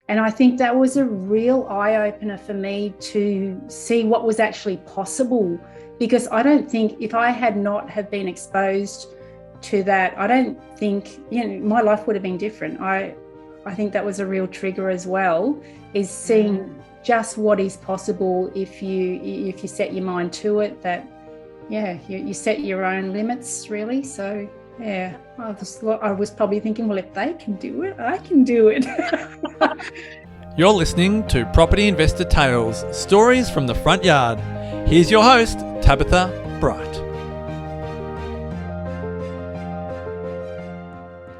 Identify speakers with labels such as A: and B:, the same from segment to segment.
A: And I think that was a real eye-opener for me to see what was actually possible, because I don't think if I had not have been exposed to that, I don't think, my life would have been different. I think that was a real trigger as well, is seeing just what is possible if you set your mind to it, that you set your own limits, really. So yeah, I was probably thinking, well, if they can do it, I can do it.
B: You're listening to Property Investor Tales, Stories from the Front Yard. Here's your host, Tabitha Bright.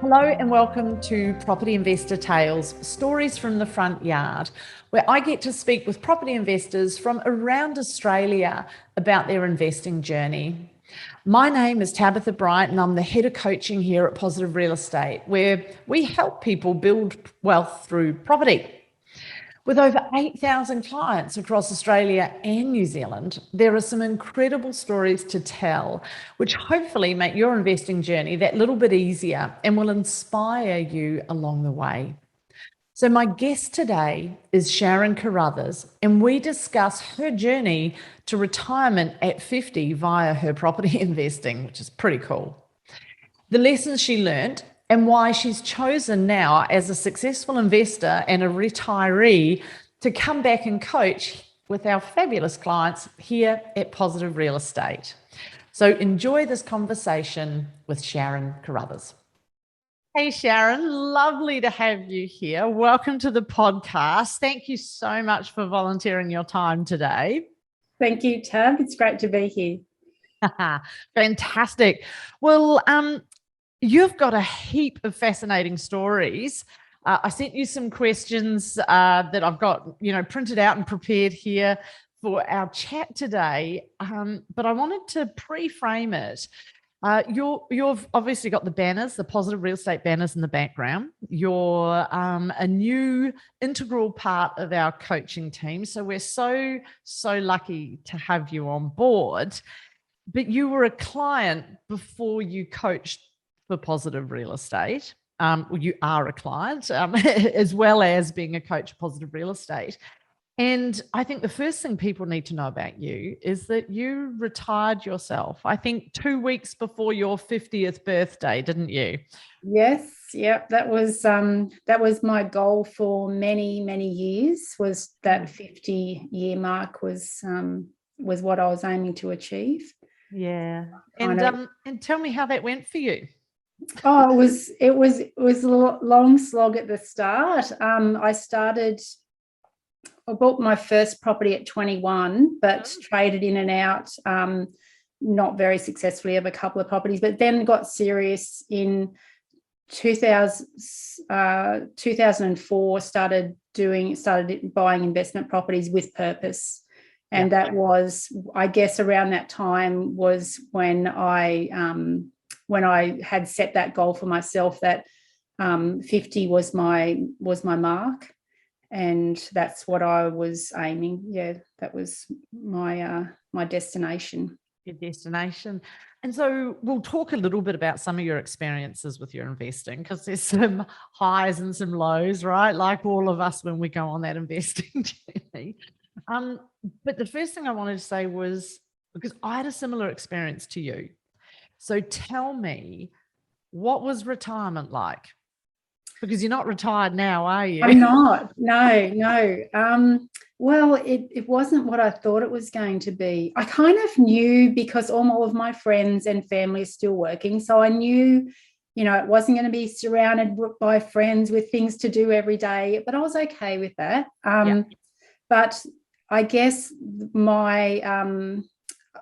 C: Hello and welcome to Property Investor Tales, Stories from the Front Yard, where I get to speak with property investors from around Australia about their investing journey. My name is Tabitha Bright and I'm the head of coaching here at Positive Real Estate, where we help people build wealth through property. With over 8,000 clients across Australia and New Zealand, there are some incredible stories to tell, which hopefully make your investing journey that little bit easier and will inspire you along the way. So my guest today is Sharen Carruthers, and we discuss her journey to retirement at 50 via her property investing, which is pretty cool. The lessons she learned and why she's chosen now as a successful investor and a retiree to come back and coach with our fabulous clients here at Positive Real Estate. So enjoy this conversation with Sharen Carruthers. Hey, Sharen, lovely to have you here. Welcome to the podcast. Thank you so much for volunteering your time today.
A: Thank you, Tab. It's great to be here.
C: Fantastic. Well, you've got a heap of fascinating stories. I sent you some questions that I've got, printed out and prepared here for our chat today. But I wanted to pre-frame it. You've obviously got the banners, the Positive Real Estate banners in the background. You're a new integral part of our coaching team. So we're so lucky to have you on board. But you were a client before you coached for Positive Real Estate. You are a client as well as being a coach of Positive Real Estate. And I think the first thing people need to know about you is that you retired yourself, I think 2 weeks before your 50th birthday, didn't you?
A: Yes, yep. That was my goal for many years, was that 50-year mark was what I was aiming to achieve.
C: Yeah. And tell me how that went for you.
A: Oh, it was a long slog at the start. I bought my first property at 21, but traded in and out, not very successfully, of a couple of properties, but then got serious in 2004, started buying investment properties with purpose. And that was, I guess, around that time was when I had set that goal for myself, that 50 was my mark. And that's what I was aiming. Yeah, that was my destination.
C: Your destination. And so we'll talk a little bit about some of your experiences with your investing, because there's some highs and some lows, right? Like all of us when we go on that investing journey. But the first thing I wanted to say was, because I had a similar experience to you. So tell me, what was retirement like? Because you're not retired now, are you?
A: I'm not. No. Well, it wasn't what I thought it was going to be. I kind of knew, because all of my friends and family are still working. So I knew, it wasn't going to be surrounded by friends with things to do every day, but I was okay with that. But I guess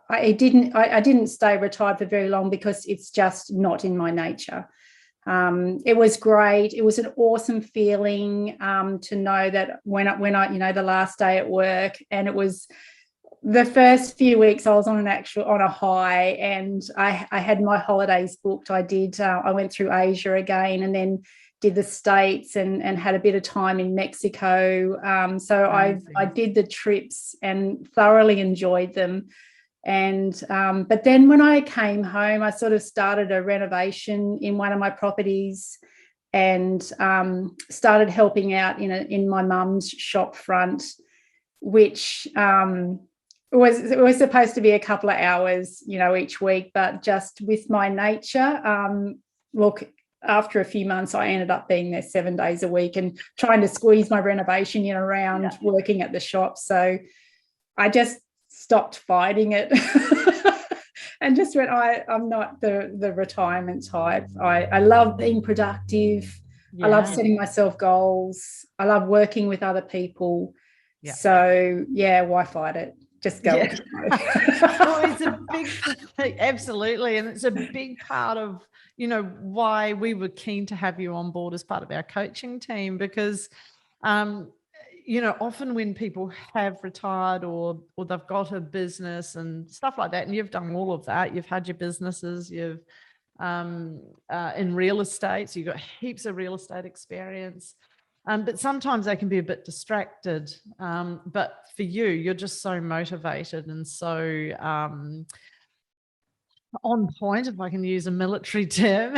A: I didn't stay retired for very long, because it's just not in my nature. It was great. It was an awesome feeling to know that when I the last day at work, and it was the first few weeks I was on a high, and I had my holidays booked. I went through Asia again, and then did the States and had a bit of time in Mexico. So I did the trips and thoroughly enjoyed them. And but then when I came home, I sort of started a renovation in one of my properties, and started helping out in my mum's shop front, which was supposed to be a couple of hours, each week, but just with my nature, look, after a few months, I ended up being there 7 days a week and trying to squeeze my renovation around working at the shop. So I just stopped fighting it and just went, I'm not the retirement type. I love being productive. I love setting myself goals. I love working with other people. Yeah. So, why fight it? Just go. Yeah.
C: Well, it's a big, absolutely. And it's a big part of, why we were keen to have you on board as part of our coaching team, because, often when people have retired or they've got a business and stuff like that, and you've done all of that, you've had your businesses, you've in real estate, so you've got heaps of real estate experience. But sometimes they can be a bit distracted. But for you, you're just so motivated and so on point, if I can use a military term,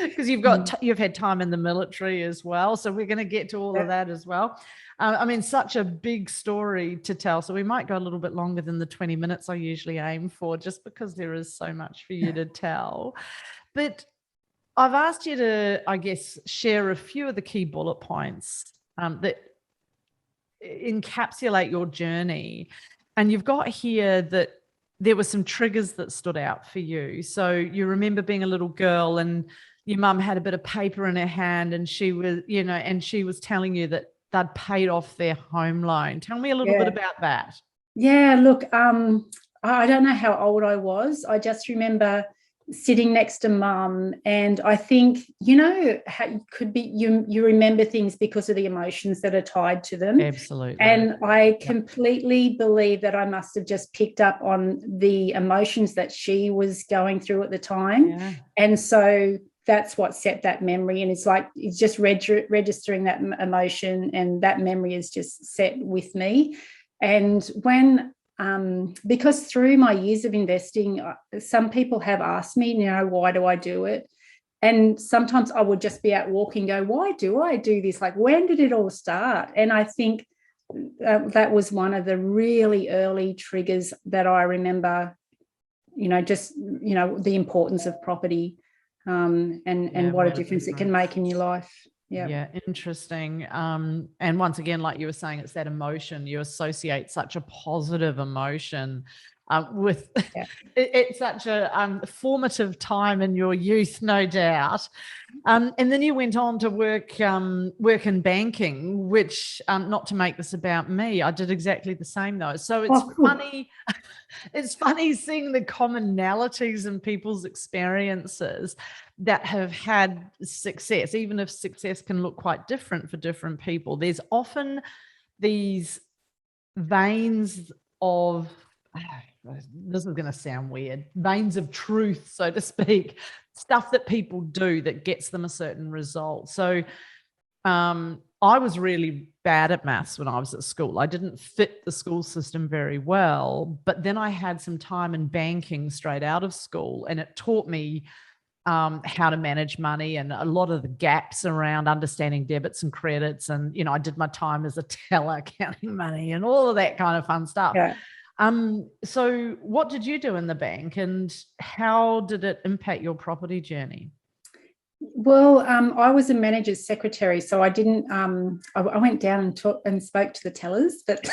C: because you've had time in the military as well. So we're going to get to all of that as well. Such a big story to tell. So we might go a little bit longer than the 20 minutes I usually aim for, just because there is so much for you to tell. But I've asked you to, I guess, share a few of the key bullet points that encapsulate your journey. And you've got here that there were some triggers that stood out for you. So you remember being a little girl and your mum had a bit of paper in her hand and she was, and she was telling you that they'd paid off their home loan. Tell me a little bit about that.
A: Yeah, look, I don't know how old I was. I just remember sitting next to mum, and I think, how it could be you remember things because of the emotions that are tied to them.
C: Absolutely.
A: And I completely believe that I must have just picked up on the emotions that she was going through at the time. Yeah. And so that's what set that memory. And it's just registering that emotion, and that memory is just set with me. And when because through my years of investing, some people have asked me, why do I do it? And sometimes I would just be out walking, go, why do I do this? Like, when did it all start? And I think that was one of the really early triggers that I remember, the importance of property and what a difference it can make in your life.
C: Yeah, interesting. And once again, like you were saying, it's that emotion. You associate such a positive emotion with it's such a formative time in your youth, no doubt. And then you went on to work in banking, which not to make this about me, I did exactly the same though. So it's funny. It's funny seeing the commonalities in people's experiences that have had success, even if success can look quite different for different people. There's often these veins of, this is going to sound weird, veins of truth, so to speak, stuff that people do that gets them a certain result. So I was really bad at maths when I was at school. I didn't fit the school system very well, but then I had some time in banking straight out of school, and it taught me how to manage money and a lot of the gaps around understanding debits and credits. And, I did my time as a teller counting money and all of that kind of fun stuff. Yeah. So what did you do in the bank, and how did it impact your property journey?
A: Well, I was a manager's secretary, so I didn't, I went down and spoke to the tellers, but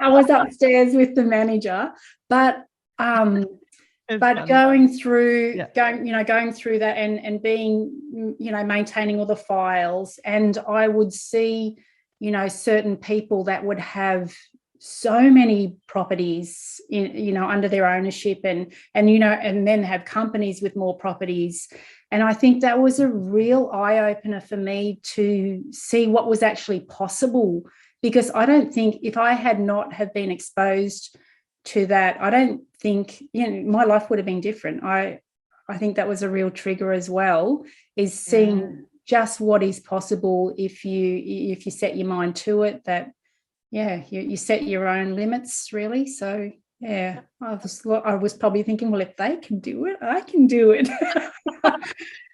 A: I was upstairs with the manager, but going through that and being, maintaining all the files, and I would see, certain people that would have so many properties under their ownership and then have companies with more properties. And I think that was a real eye-opener for me to see what was actually possible, because I don't think if I had not have been exposed to that, I don't think my life would have been different. I think that was a real trigger as well, is seeing just what is possible if you set your mind to it, that you set your own limits, really. So Yeah. I was probably thinking, well, if they can do it, I can do it.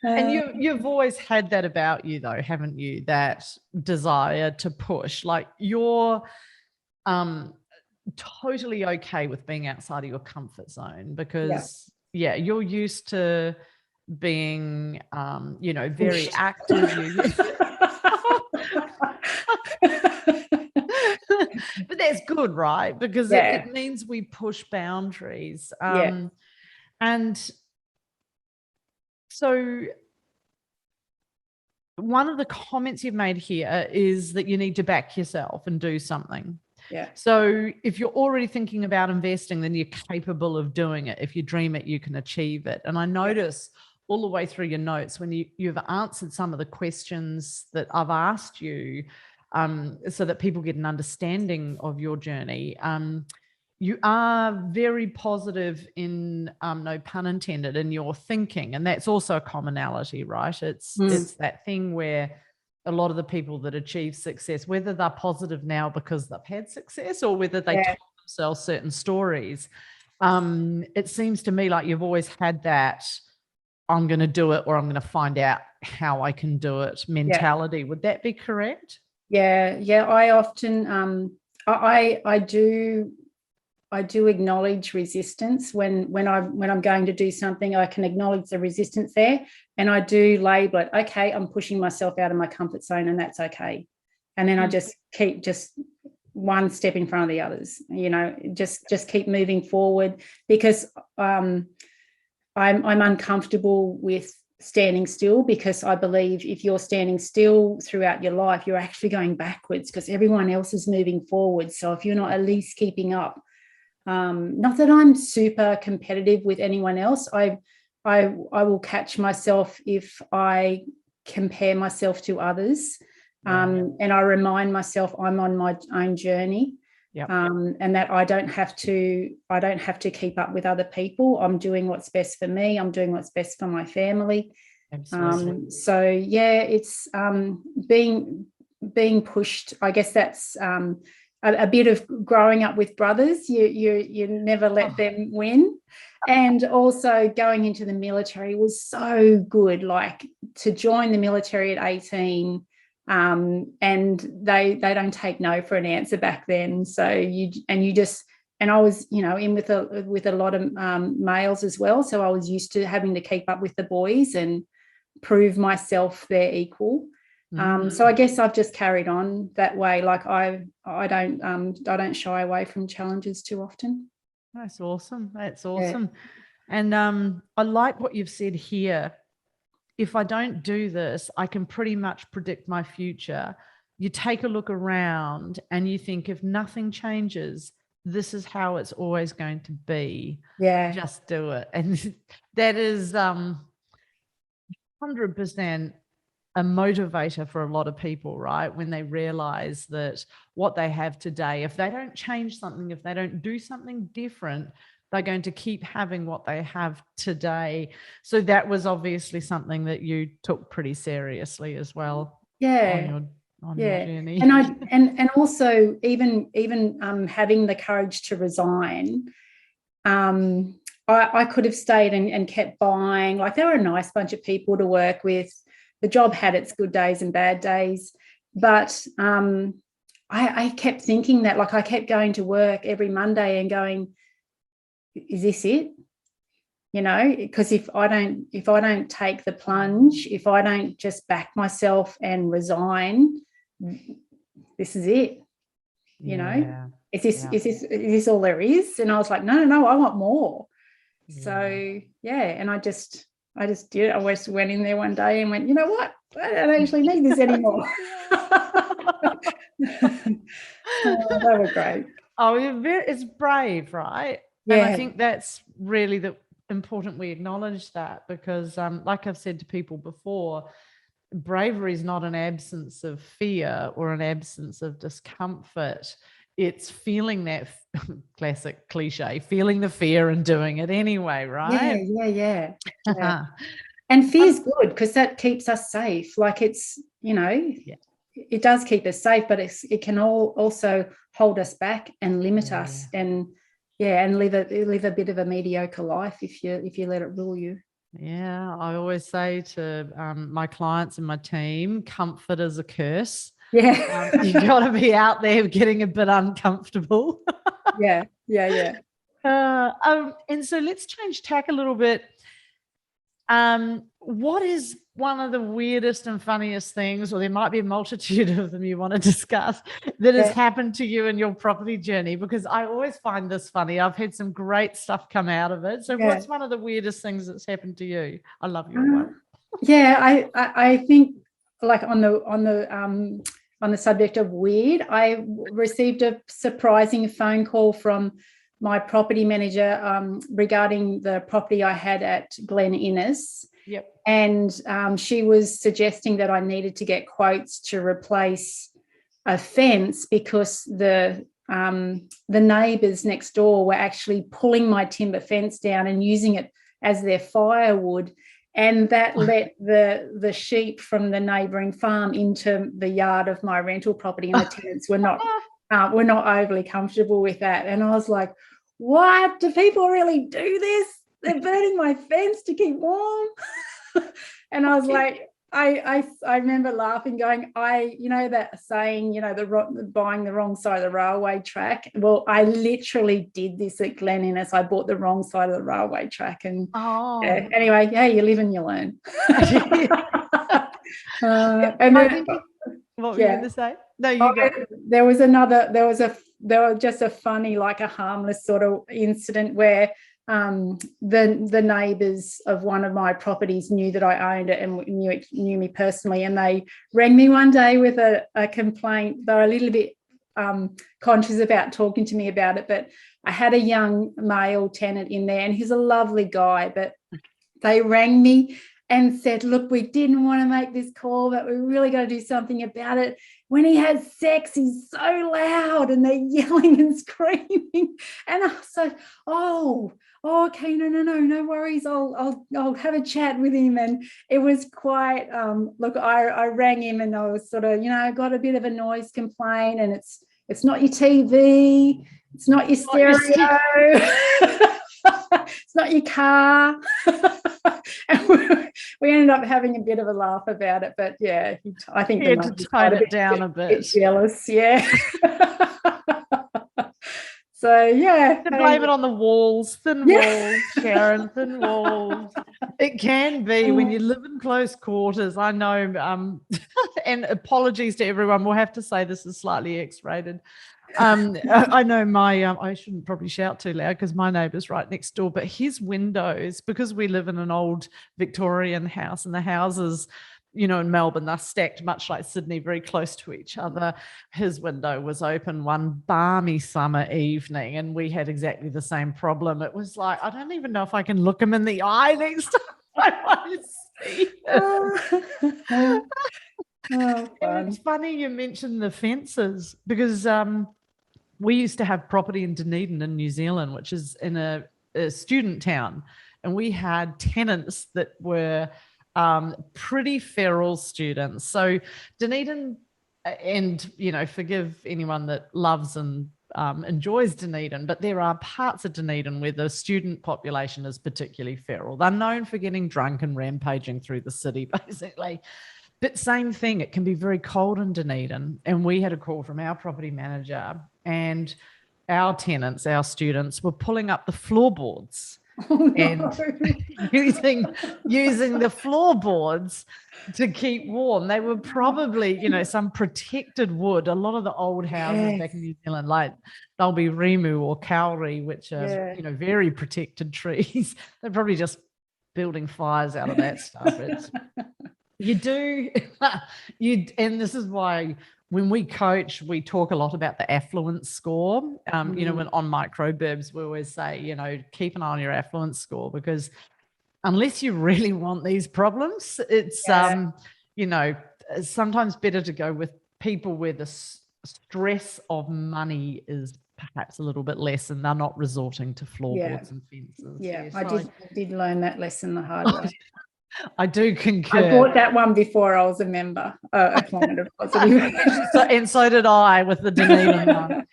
C: And you've always had that about you, though, haven't you? That desire to push. Like, you're totally okay with being outside of your comfort zone because, you're used to being, very active. But that's good, right? Because it means we push boundaries. And so one of the comments you've made here is that you need to back yourself and do something.
A: Yeah.
C: So if you're already thinking about investing, then you're capable of doing it. If you dream it, you can achieve it. And I notice all the way through your notes when you've answered some of the questions that I've asked you, so that people get an understanding of your journey. You are very positive in, no pun intended, in your thinking. And that's also a commonality, right? It's that thing where a lot of the people that achieve success, whether they're positive now because they've had success or whether they told themselves certain stories, it seems to me like you've always had that I'm going to do it or I'm going to find out how I can do it mentality. Would that be correct?
A: Yeah. I often, I do acknowledge resistance when I'm going to do something. I can acknowledge the resistance there, and I do label it. Okay, I'm pushing myself out of my comfort zone, and that's okay. And then I just keep one step in front of the others. Just keep moving forward because I'm uncomfortable with standing still, because I believe if you're standing still throughout your life, you're actually going backwards because everyone else is moving forward. So if you're not at least keeping up, not that I'm super competitive with anyone else, I will catch myself if I compare myself to others, and I remind myself I'm on my own journey. And that I don't have to keep up with other people. I'm doing what's best for me. I'm doing what's best for my family. It's being pushed. I guess that's a bit of growing up with brothers. You never let them win. And also going into the military was so good. Like, to join the military at 18. And they don't take no for an answer back then. So I was, in with a lot of males as well. So I was used to having to keep up with the boys and prove myself their equal. So I guess I've just carried on that way. Like I don't shy away from challenges too often.
C: That's awesome. Yeah. And I like what you've said here. If I don't do this, I can pretty much predict my future. You take a look around and you think, if nothing changes, this is how it's always going to be.
A: Yeah.
C: Just do it. And that is 100% a motivator for a lot of people, right? When they realize that what they have today, if they don't change something, if they don't do something different, they're going to keep having what they have today. So that was obviously something that you took pretty seriously as well. On your journey.
A: And also even having the courage to resign. I could have stayed and kept buying. Like, they were a nice bunch of people to work with. The job had its good days and bad days, but I kept thinking that. Like, I kept going to work every Monday and going, is this it? Because if I don't take the plunge, if I don't just back myself and resign, this is it. Is this all there is? And I was like, no, I want more. So and I just did it. I just went in there one day and went, you know what? I don't actually need this anymore. They were great.
C: It's brave, right?
A: Yeah.
C: And I think that's really important we acknowledge that, because like I've said to people before, bravery is not an absence of fear or an absence of discomfort. It's feeling that classic cliche, feeling the fear and doing it anyway, right?
A: Yeah. And fear's good because that keeps us safe. Like, it's, it does keep us safe, but it can also hold us back and limit us. And Yeah, and live a bit of a mediocre life if you let it rule you.
C: Yeah, I always say to my clients and my team, comfort is a curse.
A: Yeah.
C: You got to be out there getting a bit uncomfortable.
A: Yeah.
C: And so let's change tack a little bit. What is one of the weirdest and funniest things, or there might be a multitude of them you want to discuss, that has happened to you in your property journey? Because I always find this funny. I've had some great stuff come out of it. So what's one of the weirdest things that's happened to you? I love your one.
A: Yeah, I think, like, on the subject of weird, I received a surprising phone call from my property manager regarding the property I had at Glen Innes.
C: Yep.
A: And she was suggesting that I needed to get quotes to replace a fence because the neighbours next door were actually pulling my timber fence down and using it as their firewood. And that let the sheep from the neighbouring farm into the yard of my rental property, and the tenants were not overly comfortable with that. And I was like, what? Do people really do this? They're burning my fence to keep warm. And I was like, I remember laughing, going, that saying, buying the wrong side of the railway track. Well, I literally did this at Glen Innes. I bought the wrong side of the railway track. And anyway, you live and you learn.
C: And then, what were you going to say? No, you go.
A: There was just a funny, like a harmless sort of incident where the neighbours of one of my properties knew that I owned it and knew me personally, and they rang me one day with a complaint. They were a little bit conscious about talking to me about it, but I had a young male tenant in there, and he's a lovely guy, but they rang me and said, look, we didn't want to make this call, but we really got to do something about it. When he has sex, he's so loud, and they're yelling and screaming. And I was like, okay, no worries. I'll have a chat with him. And it was quite, I rang him, and I was sort of, got a bit of a noise complaint, and it's not your TV, it's not your stereo, it's not your car. And we ended up having a bit of a laugh about it, but yeah, I think
C: he had to tone it down a bit.
A: Jealous, yeah. So yeah,
C: to blame it on the walls, thin walls, Sharen, thin walls. It can be when you live in close quarters. I know, and apologies to everyone. We'll have to say this is slightly X-rated. I know I shouldn't probably shout too loud because my neighbour's right next door, but his windows, because we live in an old Victorian house, and the houses, in Melbourne, they're stacked much like Sydney, very close to each other. His window was open one balmy summer evening, and we had exactly the same problem. It was like, I don't even know if I can look him in the eye next time I want to see him. It's funny you mentioned the fences, because we used to have property in Dunedin in New Zealand, which is in a student town, and we had tenants that were pretty feral students. So Dunedin, and forgive anyone that loves and enjoys Dunedin, but there are parts of Dunedin where the student population is particularly feral. They're known for getting drunk and rampaging through the city, basically. But same thing, it can be very cold in Dunedin. And we had a call from our property manager, and our tenants, our students, were pulling up the floorboards and using the floorboards to keep warm. They were probably, some protected wood. A lot of the old houses back in New Zealand, like they'll be rimu or kauri, which are, very protected trees. They're probably just building fires out of that stuff. You do, and this is why when we coach, we talk a lot about the affluence score. When on microburbs, we always say, keep an eye on your affluence score, because unless you really want these problems, it's, sometimes better to go with people where the stress of money is perhaps a little bit less, and they're not resorting to floorboards and fences.
A: Yeah, I did learn that lesson the hard way.
C: I do concur.
A: I bought that one before I was a member, a client of Positive.
C: And so did I with the Dunedin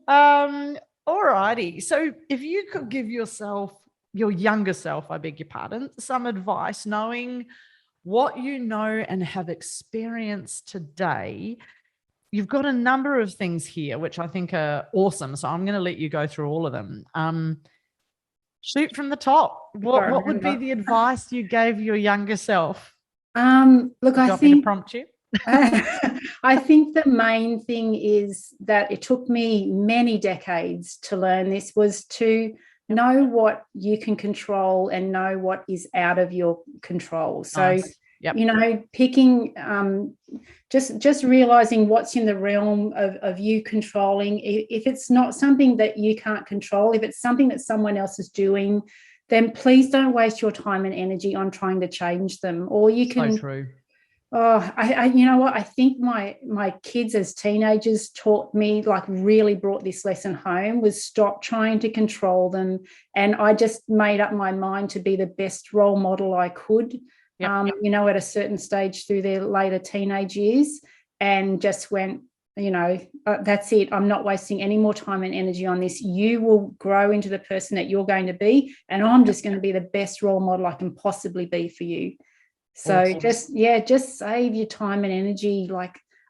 C: one. All righty. So if you could give yourself, your younger self, I beg your pardon, some advice, knowing what you know and have experienced today, you've got a number of things here, which I think are awesome. So I'm going to let you go through all of them. Shoot from the top. What would be the advice you gave your younger self?
A: Look,
C: I think me to prompt you.
A: I think the main thing is that it took me many decades to learn this, was to know what you can control and know what is out of your control. So,
C: Nice. Yep.
A: Picking, just realizing what's in the realm of you controlling. If it's not something that you can't control, if it's something that someone else is doing, then please don't waste your time and energy on trying to change them. Or you can.
C: So true.
A: Oh, you know what? I think my kids as teenagers taught me, like really brought this lesson home, was stop trying to control them. And I just made up my mind to be the best role model I could,
C: Yep.
A: At a certain stage through their later teenage years, and just went, that's it. I'm not wasting any more time and energy on this. You will grow into the person that you're going to be, and I'm just going to be the best role model I can possibly be for you. So
C: awesome.
A: just save your time and energy.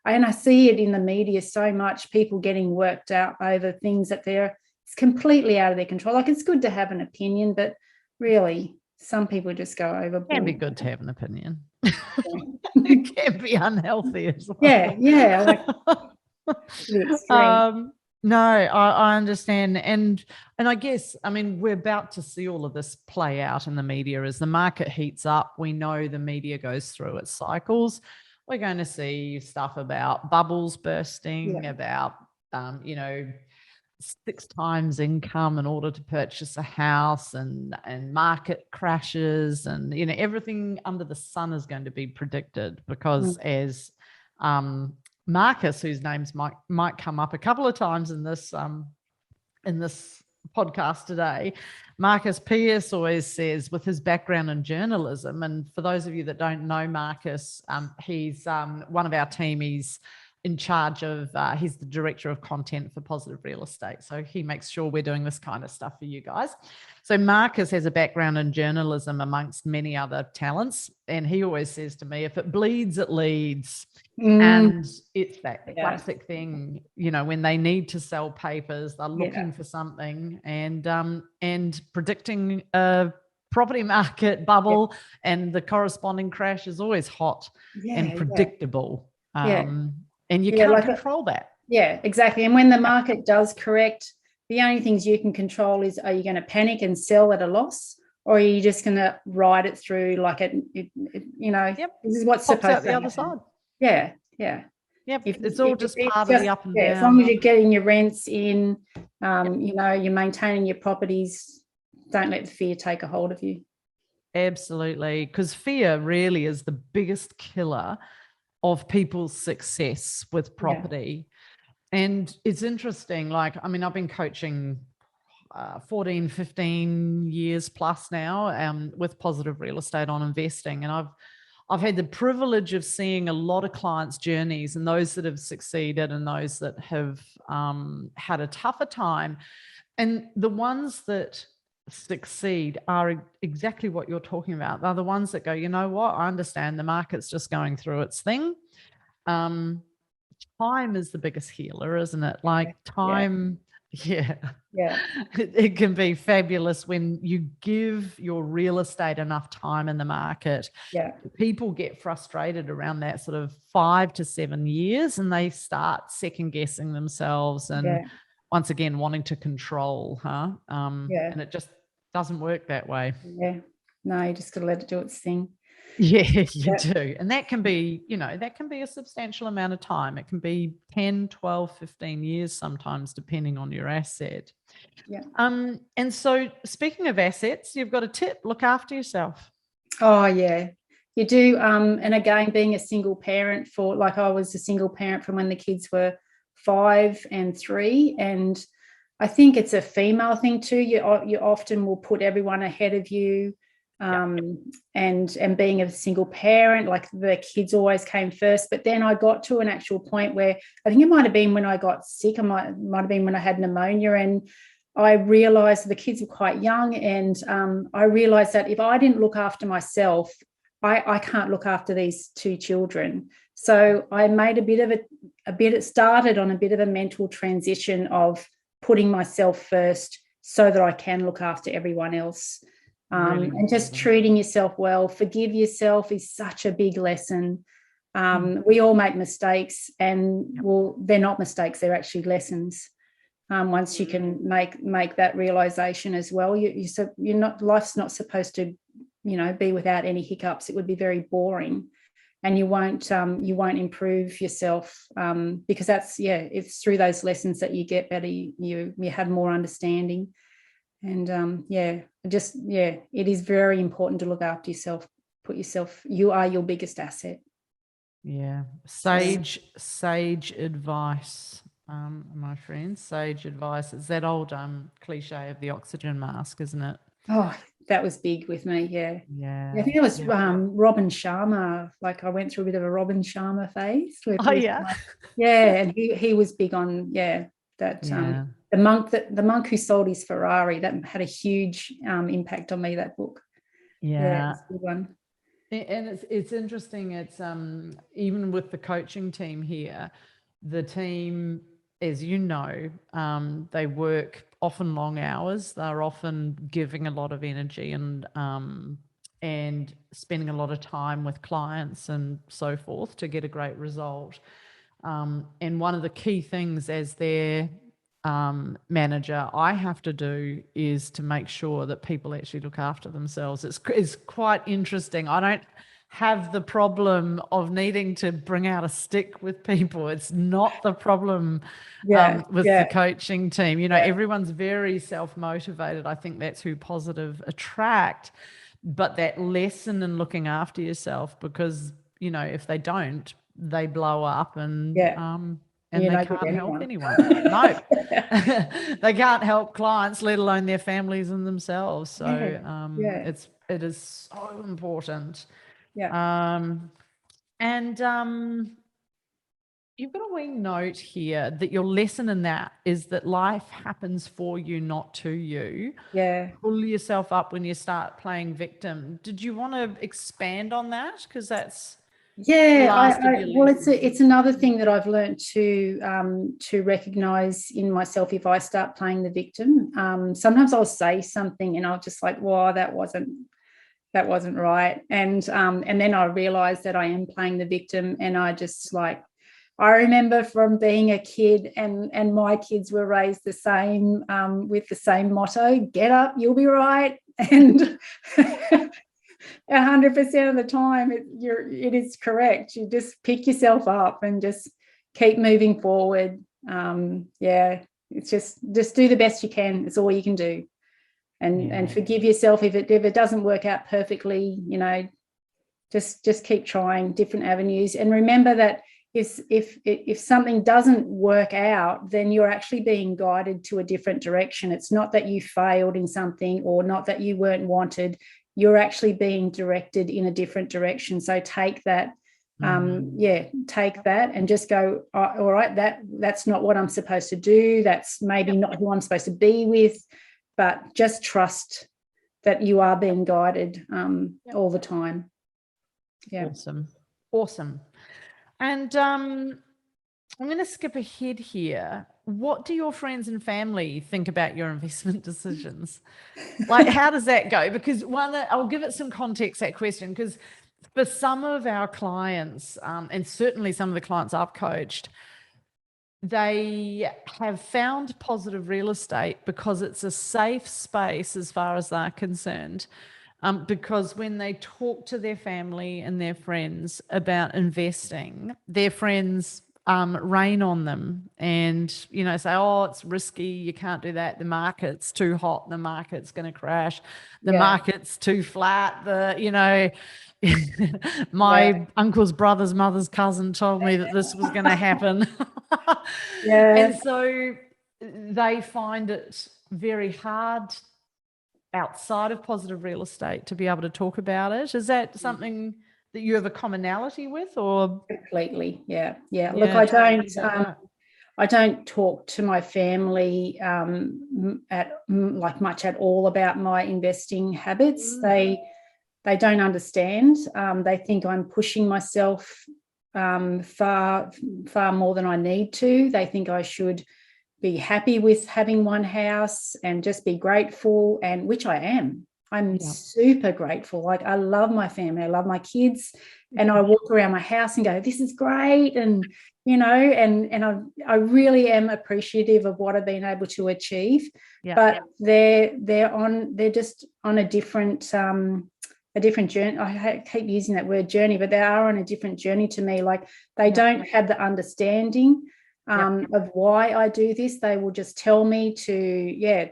A: And I see it in the media so much, people getting worked out over things that it's completely out of their control. Like, it's good to have an opinion, but really some people just go overboard.
C: It can be good to have an opinion. It can be unhealthy as well.
A: Yeah.
C: No, I understand. And I guess, we're about to see all of this play out in the media as the market heats up. We know the media goes through its cycles. We're going to see stuff about bubbles bursting, about, 6 times income in order to purchase a house, and market crashes, and, everything under the sun is going to be predicted, because as Marcus, whose names might come up a couple of times in this podcast today, Marcus Pierce always says, with his background in journalism, and for those of you that don't know Marcus, he's one of our team. He's in charge of, he's the director of content for Positive Real Estate. So he makes sure we're doing this kind of stuff for you guys. So Marcus has a background in journalism amongst many other talents. And he always says to me, if it bleeds, it leads. And it's that classic thing, when they need to sell papers, they're looking for something, and predicting a property market bubble and the corresponding crash is always hot and predictable. And you can't control that.
A: Yeah, exactly. And when the market does correct, the only things you can control is, are you going to panic and sell at a loss, or are you just going to ride it through this is what's supposed to happen.
C: The other side.
A: Yeah.
C: Yep. It's all just part of the up and down.
A: As long as you're getting your rents in, you're maintaining your properties, don't let the fear take a hold of you.
C: Absolutely. Because fear really is the biggest killer of people's success with property. And it's interesting. I've been coaching 14, 15 years plus now with Positive Real Estate on investing. And I've had the privilege of seeing a lot of clients' journeys, and those that have succeeded and those that have had a tougher time. And the ones that succeed are exactly what you're talking about. They're the ones that go, you know what, I understand the market's just going through its thing. Time is the biggest healer, isn't it? Time, it can be fabulous when you give your real estate enough time in the market. People get frustrated around that sort of 5 to 7 years, and they start second guessing themselves and once again wanting to control, and it just doesn't work that way.
A: No, you just got to let it do its thing.
C: You do. And that can be, that can be a substantial amount of time. It can be 10, 12, 15 years sometimes, depending on your asset. And so speaking of assets, you've got a tip: look after yourself.
A: Oh, yeah, you do. And again, being a single parent I was a single parent from when the kids were 5 and 3. And I think it's a female thing too. You often will put everyone ahead of you. and being a single parent, like the kids always came first. But then I got to an actual point where I think it might have been when I got sick, it might have been when I had pneumonia, and I realized the kids were quite young, and I realized that if I didn't look after myself, I can't look after these two children. So I made it started on a bit of a mental transition of putting myself first so that I can look after everyone else. And just treating yourself well, forgive yourself is such a big lesson. We all make mistakes, and well, they're not mistakes, they're actually lessons. Once you can make that realization as well, you're not, life's not supposed to, be without any hiccups. It would be very boring, and you won't improve yourself, because it's through those lessons that you get better. You have more understanding. And it is very important to look after yourself. You are your biggest asset.
C: Yeah. Sage advice, my friends. Sage advice. It's that old cliche of the oxygen mask, isn't it?
A: Oh, that was big with me. Yeah. I think it was Robin Sharma. Like I went through a bit of a Robin Sharma phase. And he was big on that. The monk who sold his Ferrari, that had a huge impact on me, that book. It's a good one.
C: And it's interesting. It's even with the coaching team here, the team, as you know, they work often long hours. They're often giving a lot of energy and spending a lot of time with clients and so forth to get a great result. And one of the key things as their manager I have to do is to make sure that people actually look after themselves. It's quite interesting. I don't have the problem of needing to bring out a stick with people. It's not the problem with the coaching team. Everyone's very self-motivated. I think that's who positive attract. But that lesson in looking after yourself, because if they don't, they blow up and they can't help anyone. No, they can't help clients, let alone their families and themselves. So it is so important. You've got a wee note here that your lesson in that is that life happens for you, not to you. Pull yourself up when you start playing victim. Did you want to expand on that? Because that's it's another thing that I've learned to recognize in myself. If I start playing the victim, sometimes I'll say something and I'll just like, wow, that wasn't right, and then I realize that I am playing the victim, and I remember from being a kid, and my kids were raised the same, with the same motto: get up, you'll be right. And 100% of the time it is correct. You just pick yourself up and just keep moving forward. It's just do the best you can. It's all you can do, and forgive yourself if it doesn't work out perfectly. Just keep trying different avenues, and remember that if something doesn't work out, then you're actually being guided to a different direction. It's not that you failed in something, or not that you weren't wanted. You're actually being directed in a different direction. So take that, take that and just go, all right, that's not what I'm supposed to do. That's maybe not who I'm supposed to be with, but just trust that you are being guided all the time. Awesome. And I'm going to skip ahead here. What do your friends and family think about your investment decisions? Like, how does that go? Because I'll give it some context, that question, because for some of our clients, and certainly some of the clients I've coached, they have found positive real estate because it's a safe space as far as they're concerned. Because when they talk to their family and their friends about investing, their friends rain on them and, say, oh, it's risky, you can't do that, the market's too hot, the market's going to crash, the market's too flat, my uncle's brother's mother's cousin told me that this was going to happen. And so they find it very hard outside of positive real estate to be able to talk about it. Is that something that you have a commonality with, or?
A: Completely. Yeah. Look, I don't talk to my family much at all about my investing habits. They don't understand. They think I'm pushing myself far more than I need to. They think I should be happy with having one house and just be grateful, and which I am. I'm super grateful. Like, I love my family, I love my kids, and I walk around my house and go, this is great. And, you know, and I really am appreciative of what I've been able to achieve. But they're just on a different journey. I keep using that word journey, but they are on a different journey to me. Like, they don't have the understanding of why I do this. They will just tell me to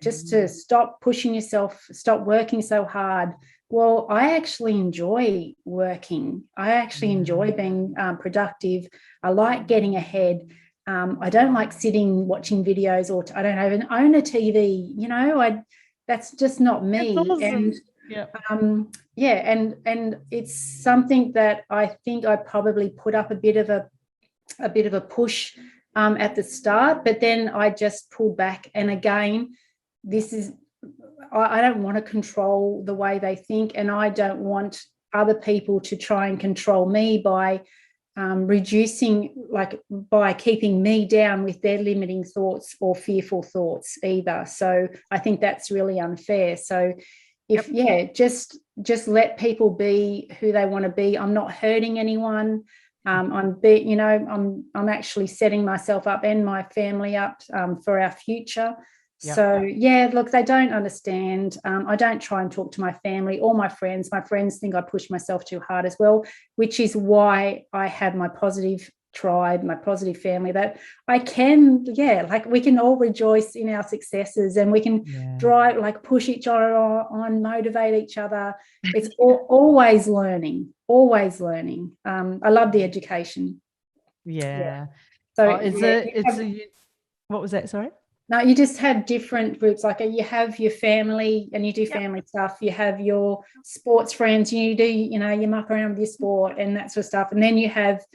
A: stop pushing yourself, stop working so hard. Well, I actually enjoy working. I actually enjoy being productive. I like getting ahead. I don't like sitting watching videos, or I don't even own a TV. You know, that's just not me.
C: Awesome.
A: And it's something that I think I probably put up a bit of a push at the start, but then I just pulled back. And again, I don't want to control the way they think, and I don't want other people to try and control me by by keeping me down with their limiting thoughts or fearful thoughts either. So I think that's really unfair. So just let people be who they want to be. I'm not hurting anyone. I'm actually setting myself up and my family up for our future. So look, they don't understand. I don't try and talk to my family or my friends. My friends think I push myself too hard as well, which is why I have my positive tribe, my positive family, that I can, we can all rejoice in our successes, and we can push each other on, motivate each other. It's always learning. I love the education. So
C: what was that? Sorry.
A: No, you just have different groups. Like, you have your family and you do family stuff. You have your sports friends, and you muck around with your sport and that sort of stuff. And then you have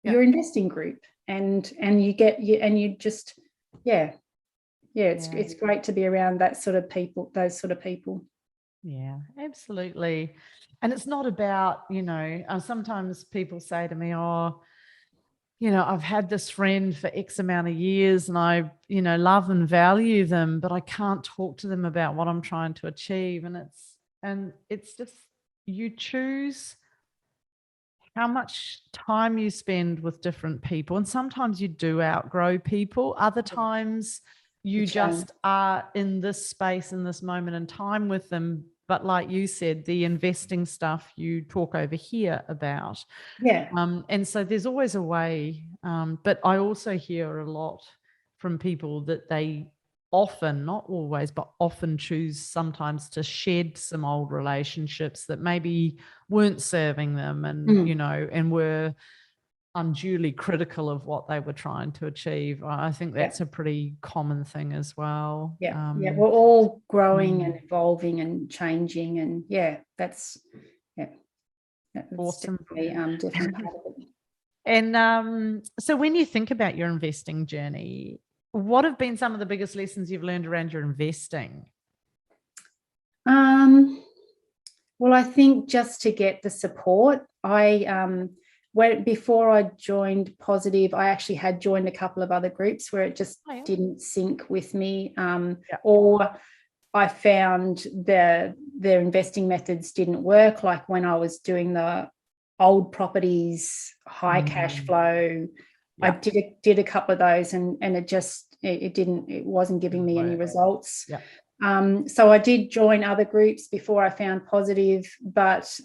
A: your investing group, and it's great to be around those sort of people.
C: Yeah, absolutely. And it's not about, sometimes people say to me, I've had this friend for X amount of years, and I, love and value them, but I can't talk to them about what I'm trying to achieve. And it's just, you choose how much time you spend with different people. And sometimes you do outgrow people. Other times you just are in this space, in this moment in time with them. But like you said, the investing stuff you talk over here about. And so there's always a way. But I also hear a lot from people that they often, not always, but often choose sometimes to shed some old relationships that maybe weren't serving them, and, and were unduly critical of what they were trying to achieve. I think that's a pretty common thing as well.
A: We're all growing and evolving and changing, and that's
C: awesome.
A: Definitely part of it.
C: And so when you think about your investing journey, what have been some of the biggest lessons you've learned around your investing?
A: Well, I think just to get the support. Before I joined Positive, I actually had joined a couple of other groups where it just didn't sync with me, or I found their investing methods didn't work. Like when I was doing the old properties, high cash flow, I did a couple of those, and it wasn't giving me any results. So I did join other groups before I found Positive, but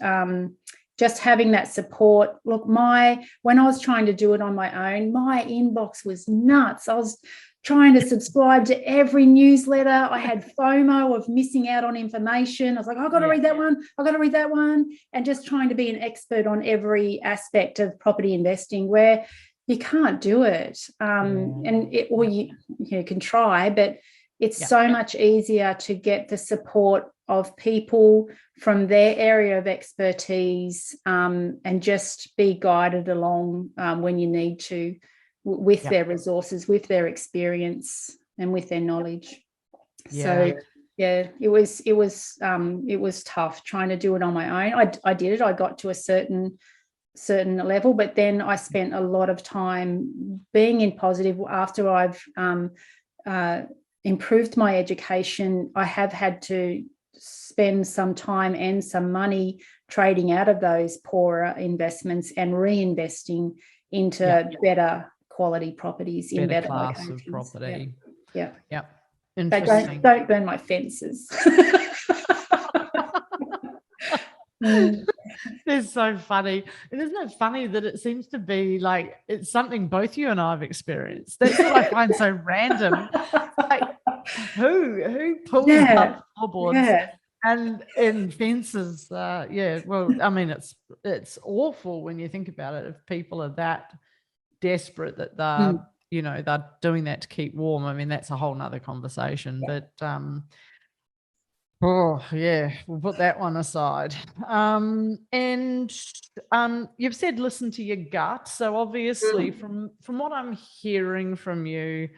A: just having that support. Look, when I was trying to do it on my own, my inbox was nuts. I was trying to subscribe to every newsletter. I had FOMO of missing out on information. I was like, I've got to read that one. I've got to read that one. And just trying to be an expert on every aspect of property investing, where you can't do it. You can try, but it's so much easier to get the support of people from their area of expertise, and just be guided along when you need to, with their resources, with their experience, and with their knowledge. So yeah, it was tough trying to do it on my own. I did it. I got to a certain level, but then I spent a lot of time being in positive. After I've improved my education, I have had to spend some time and some money trading out of those poorer investments and reinvesting into better quality properties in better
C: class
A: locations.
C: Of property.
A: Yeah.
C: Interesting.
A: Don't burn my fences.
C: They're so funny. And isn't it funny that it seems to be like it's something both you and I have experienced? That's what I find so random. Like, who pulls up floorboards and in fences? Well, I mean, it's awful when you think about it. If people are that desperate that they're doing that to keep warm. I mean, that's a whole nother conversation. But we'll put that one aside. And you've said listen to your gut. So obviously, from what I'm hearing from you,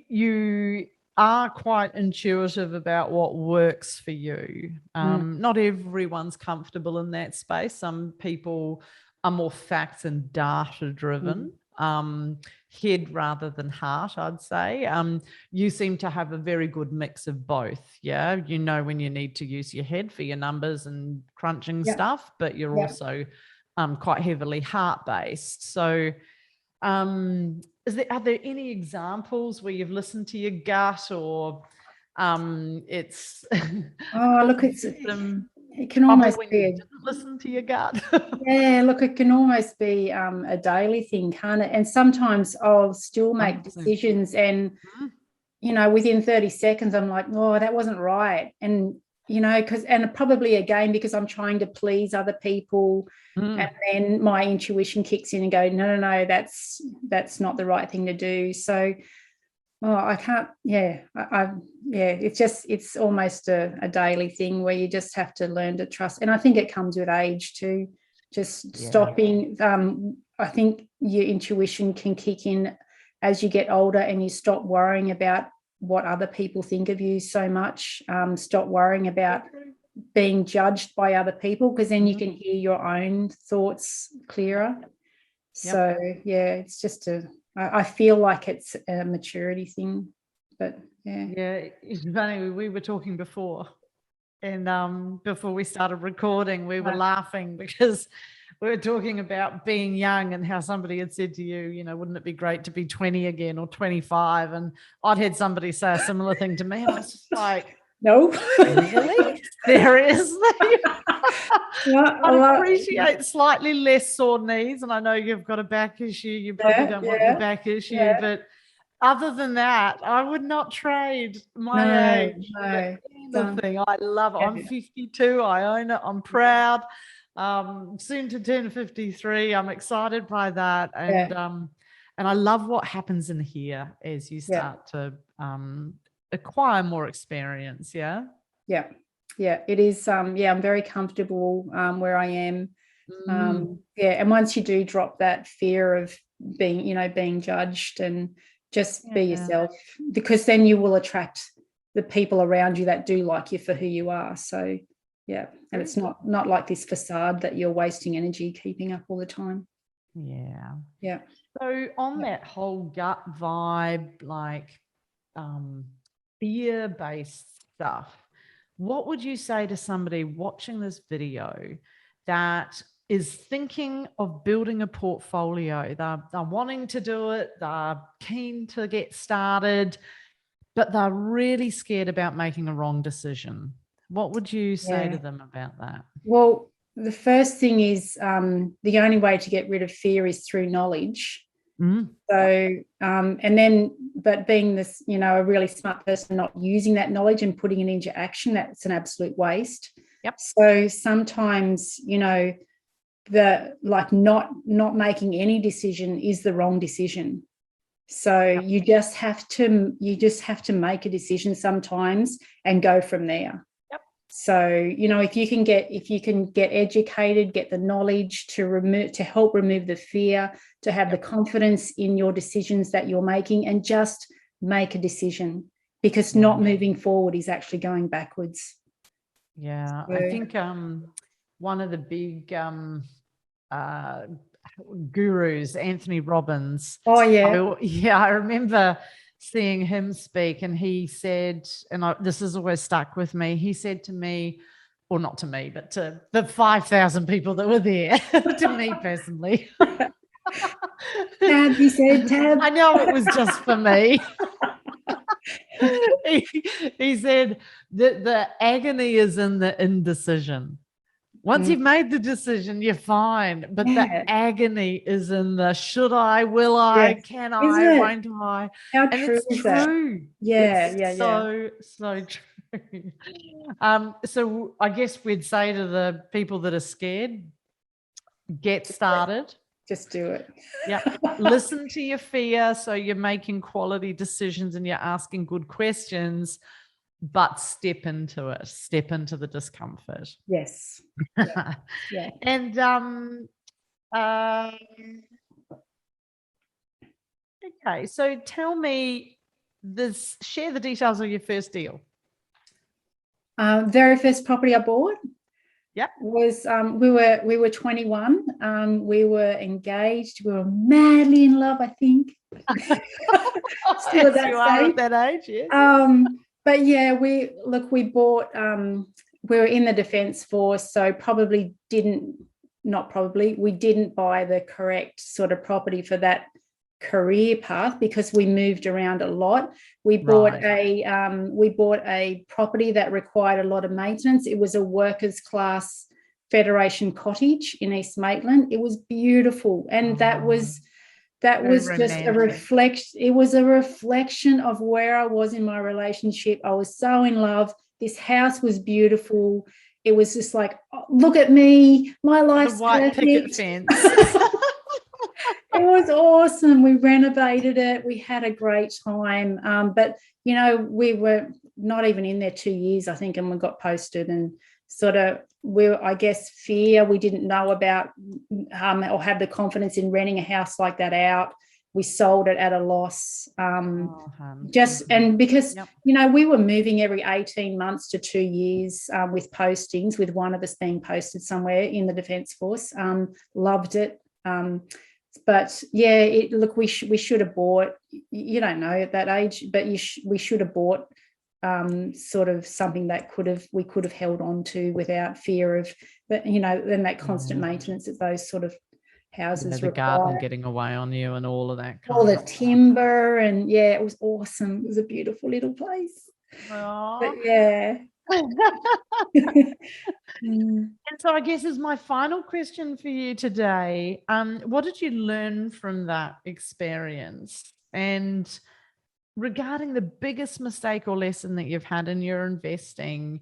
C: you are quite intuitive about what works for you. Not everyone's comfortable in that space. Some people are more facts and data driven. Head rather than heart, I'd say. You seem to have a very good mix of both. Yeah, you know when you need to use your head for your numbers and crunching stuff, but you're also quite heavily heart based. So, are there any examples where you've listened to your gut, or it's?
A: Oh, look, it can almost be.
C: You didn't listen to your gut.
A: Yeah, look, it can almost be a daily thing, can't it? And sometimes I'll still make decisions, and within 30 seconds, I'm like, oh, that wasn't right, and and probably again because I'm trying to please other people, and then my intuition kicks in and go, no, that's not the right thing to do. So, I can't. It's almost a daily thing where you just have to learn to trust, and I think it comes with age too. Just stopping. I think your intuition can kick in as you get older, and you stop worrying about what other people think of you so much. Stop worrying about being judged by other people, because then you can hear your own thoughts clearer. So it's just I feel like it's a maturity thing, but
C: it's funny. We were talking before, and before we started recording, we were laughing because we were talking about being young and how somebody had said to you, wouldn't it be great to be 20 again or 25? And I'd had somebody say a similar thing to me, and I was just like,
A: no,
C: really? Seriously? I appreciate slightly less sore knees, and I know you've got a back issue. You probably don't want the back issue, but other than that, I would not trade my age for anything. I love it. I'm 52. I own it. I'm proud. Soon to turn 53. I'm excited by that, and I love what happens in here as you start to acquire more experience.
A: It is. I'm very comfortable where I am. And once you do drop that fear of being judged, and just be yourself, because then you will attract the people around you that do like you for who you are. So and it's not like this facade that you're wasting energy keeping up all the time.
C: So on that whole gut vibe, like fear-based stuff, what would you say to somebody watching this video that is thinking of building a portfolio? They're wanting to do it, they're keen to get started, but they're really scared about making a wrong decision. What would you say to them about that? Well,
A: the first thing is the only way to get rid of fear is through knowledge. So, but being this, a really smart person, not using that knowledge and putting it into action, that's an absolute waste. So sometimes, not making any decision is the wrong decision. So you just have to make a decision sometimes and go from there. So, if you can get educated, get the knowledge to help remove the fear, to have the confidence in your decisions that you're making, and just make a decision, because not moving forward is actually going backwards.
C: Yeah, I think one of the big gurus, Anthony Robbins.
A: Oh, yeah.
C: I remember seeing him speak, and he said, and this has always stuck with me, he said to me, or not to me, but to the 5,000 people that were there, to me personally.
A: Tab, he said, Tab.
C: I know it was just for me. he said that the agony is in the indecision. Once you've made the decision, you're fine. But the agony is in the should I, will I, can I, won't I?
A: How true is that?
C: So true. So I guess we'd say to the people that are scared, get started.
A: Just do it.
C: Yeah. Listen to your fear, so you're making quality decisions and you're asking good questions. But step into it, step into the discomfort.
A: Yes. Yeah.
C: And okay, so tell me share the details of your first deal.
A: Very first property I bought.
C: Yep.
A: Was we were 21. We were engaged. We were madly in love, I think. Still at that
C: age, yeah.
A: But yeah, we bought, we were in the Defence Force, so we didn't buy the correct sort of property for that career path, because we moved around a lot. We bought a property that required a lot of maintenance. It was a workers' class Federation cottage in East Maitland. It was beautiful, and that was just a reflection. It was a reflection of where I was in my relationship. I was so in love. This house was beautiful. It was just like, oh, look at me, my life's
C: the white
A: perfect.
C: picket fence.
A: It was awesome. We renovated it. We had a great time. But we were not even in there 2 years, I think, and we got posted, and sort of fear. We didn't know about or have the confidence in renting a house like that out. We sold it at a loss. Because we were moving every 18 months to 2 years with postings, with one of us being posted somewhere in the Defence Force. Loved it. But yeah, we should have bought. You don't know at that age, but we should have bought sort of something that we could have held on to without fear of, but then that constant maintenance that those sort of houses
C: the garden getting away on you and all of that
A: all the timber, and it was awesome. It was a beautiful little place. But yeah.
C: And so I guess is my final question for you today, what did you learn from that experience? And regarding the biggest mistake or lesson that you've had in your investing,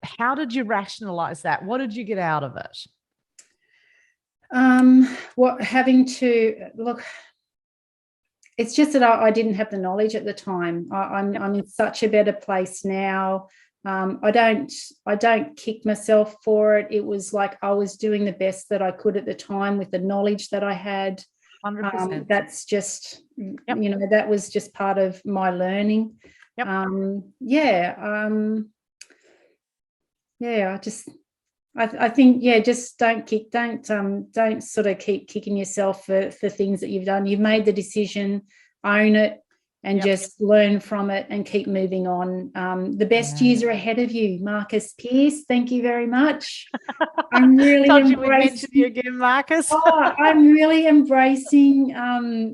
C: how did you rationalize that? What did you get out of it?
A: Having to look, it's just that I didn't have the knowledge at the time. I'm in such a better place now. I don't kick myself for it. It was like I was doing the best that I could at the time with the knowledge that I had.
C: 100%.
A: That's just, that was just part of my learning.
C: Yep.
A: I think, just don't sort of keep kicking yourself for things that you've done. You've made the decision, own it, and just learn from it and keep moving on. The best years are ahead of you, Marcus Pearce. Thank you very much. I'm really embracing
C: you again, Marcus.
A: I'm really embracing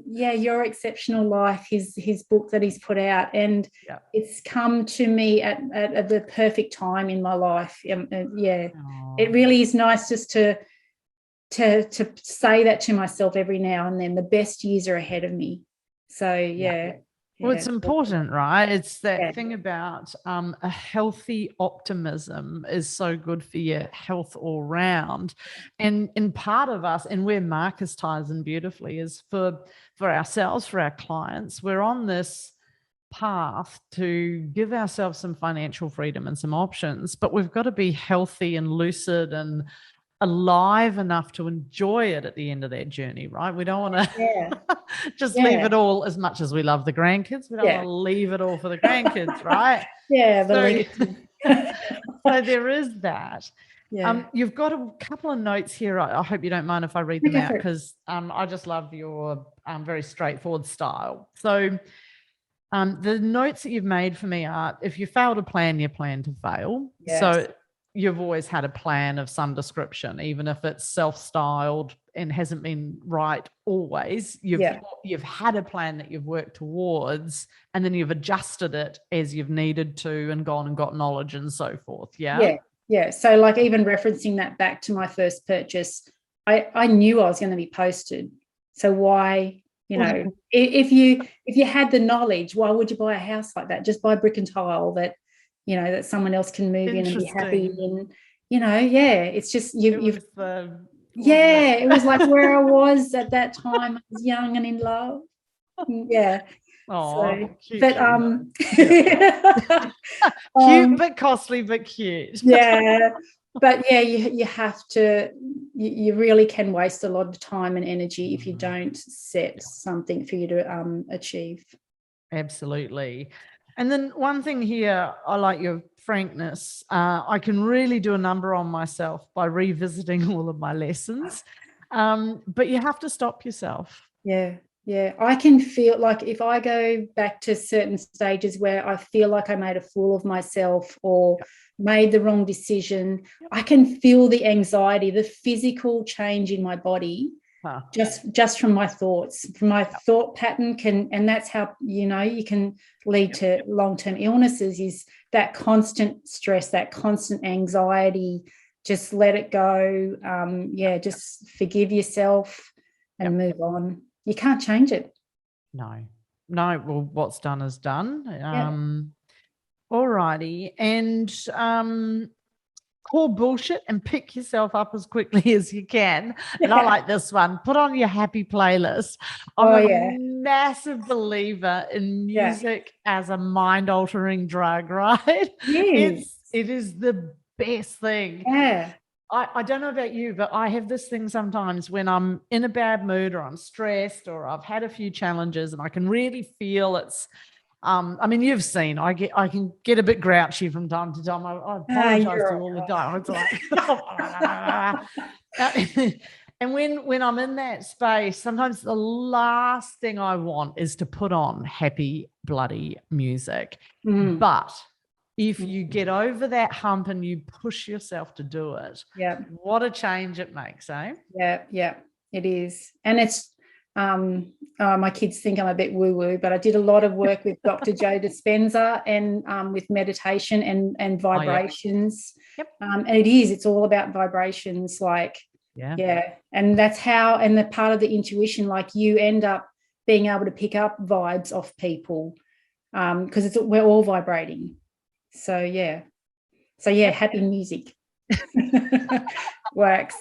A: Your Exceptional Life, his book that he's put out, and it's come to me at the perfect time in my life. It really is nice just to say that to myself every now and then. The best years are ahead of me. So
C: Well, it's important, right? It's that
A: Yeah.
C: thing about a healthy optimism is so good for your health all round. And part of us, and where Marcus ties in beautifully, is for ourselves, for our clients, we're on this path to give ourselves some financial freedom and some options, but we've got to be healthy and lucid and alive enough to enjoy it at the end of that journey, right? We don't want to just leave it all. As much as we love the grandkids, we don't want to leave it all for the grandkids, right? So there is that. You've got a couple of notes here. I hope you don't mind if I read them out, because I just love your very straightforward style. So the notes that you've made for me are: if you fail to plan, you plan to fail. So you've always had a plan of some description, even if it's self-styled and hasn't been right always. You've had a plan that you've worked towards, and then you've adjusted it as you've needed to, and gone and got knowledge and so forth.
A: So like, even referencing that back to my first purchase, I knew I was going to be posted. So why, if you had the knowledge, why would you buy a house like that? Just buy brick and tile that that someone else can move in and be happy. And it's just it was like where I was at that time. I was young and in love.
C: Cute,
A: but
C: cute but costly, but cute.
A: But you have to, you really can waste a lot of time and energy if you don't set something for you to achieve.
C: Absolutely. And then one thing here, I like your frankness. I can really do a number on myself by revisiting all of my lessons, but you have to stop yourself.
A: I can feel like, if I go back to certain stages where I feel like I made a fool of myself or made the wrong decision, I can feel the anxiety, the physical change in my body. Just from my thoughts, from my thought pattern and that's how you can lead to long-term illnesses, is that constant stress, that constant anxiety. Just let it go. Just forgive yourself and move on. You can't change it.
C: No. Well, what's done is done. All righty. And call bullshit and pick yourself up as quickly as you can. And I like this one. Put on your happy playlist. I'm a massive believer in music as a mind-altering drug, right?
A: Yes.
C: It is the best thing. I don't know about you, but I have this thing sometimes when I'm in a bad mood, or I'm stressed, or I've had a few challenges, and I can really feel it's I mean, you've seen, I can get a bit grouchy from time to time. I apologize to all the time. It's like, and when I'm in that space, sometimes the last thing I want is to put on happy, bloody music. But if you get over that hump and you push yourself to do it, what a change it makes, eh?
A: Yeah, it is. And it's my kids think I'm a bit woo-woo, but I did a lot of work with Dr. Joe Dispenza and with meditation and vibrations. And it's all about vibrations, like and that's how, and the part of the intuition, like, you end up being able to pick up vibes off people because we're all vibrating. So happy music works.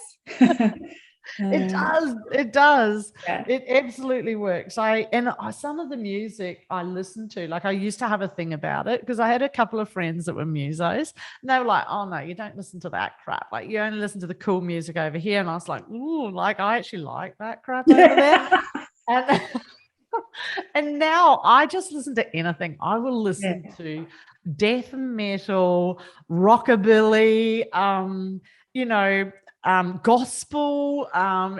C: It does. It absolutely works. Some of the music I listen to, like, I used to have a thing about it because I had a couple of friends that were musos, and they were like, oh no, you don't listen to that crap, like you only listen to the cool music over here. And I was like, ooh, like, I actually like that crap over there. And now I just listen to anything. I will listen to death metal, rockabilly, gospel,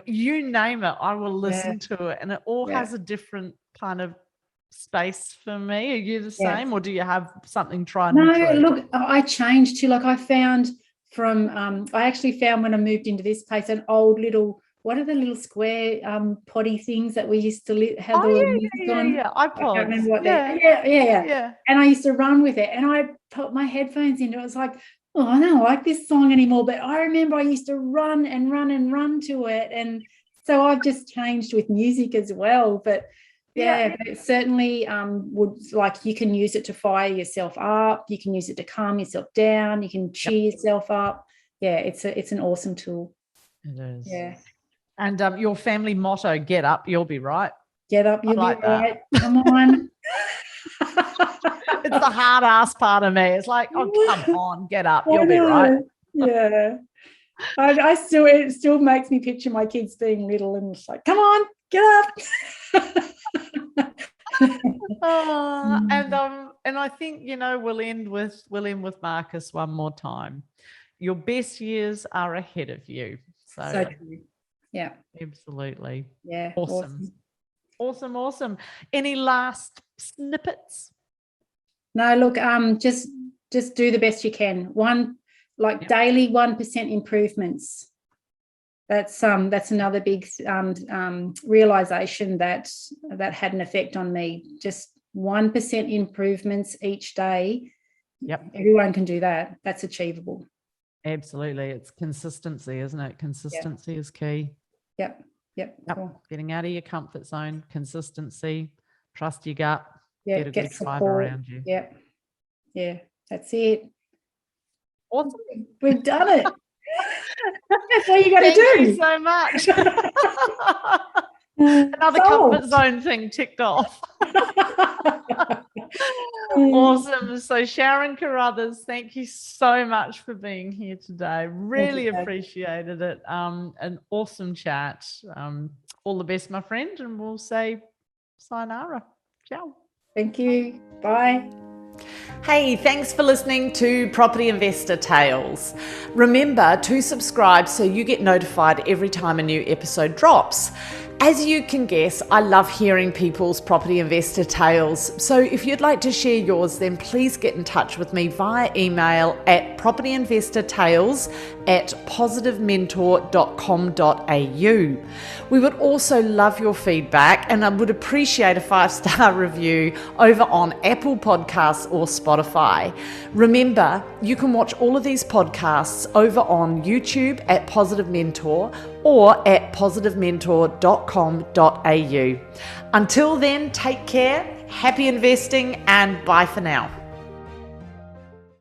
C: you name it, I will listen to it, and it all has a different kind of space for me. Are you the same, or do you have something tried and true?
A: Look, I changed too. Like, I actually found when I moved into this place an old little, what are the little square potty things that we used to have the music on?
C: I can't remember what
A: they're. And I used to run with it, and I put my headphones into it. It was like, oh, I don't like this song anymore, but I remember I used to run and run and run to it. And so I've just changed with music as well. But Yeah, but it certainly would, like, you can use it to fire yourself up. You can use it to calm yourself down. You can cheer yourself up. Yeah, it's an awesome tool.
C: It is.
A: Yeah.
C: And your family motto, get up, you'll be right.
A: Get up, you'll
C: like
A: be right. Come on.
C: It's the hard ass part of me. It's like, oh, come on, get up, you'll be right.
A: Yeah. It still makes me picture my kids being little and it's like, come on, get up.
C: And I think, we'll end with Marcus one more time. Your best years are ahead of you. So
A: true. Yeah.
C: Absolutely.
A: Yeah.
C: Awesome. Any last snippets?
A: No, look, just do the best you can. Daily 1% improvements. That's another big realization that had an effect on me. Just 1% improvements each day.
C: Yep.
A: Everyone can do that. That's achievable.
C: Absolutely. It's consistency, isn't it? Consistency is key.
A: Yep. Cool.
C: Getting out of your comfort zone, consistency, trust your gut,
A: get
C: a good tribe
A: support
C: around you.
A: Yep. Yeah, that's it.
C: Awesome.
A: We've done it. That's what you got to do.
C: Thank you so much. Another comfort zone thing ticked off. Awesome. So Sharen Carruthers, thank you so much for being here today. Really appreciated it. An awesome chat. All the best, my friend, and we'll say sayonara. Ciao.
A: Thank you. Bye.
C: Hey, thanks for listening to Property Investor Tales. Remember to subscribe so you get notified every time a new episode drops. As you can guess, I love hearing people's property investor tales. So if you'd like to share yours, then please get in touch with me via email at propertyinvestortales@positivementor.com.au. We would also love your feedback, and I would appreciate a 5-star review over on Apple Podcasts or Spotify. Remember, you can watch all of these podcasts over on YouTube at Positive Mentor or at positivementor.com.au. Until then, take care, happy investing, and bye for now.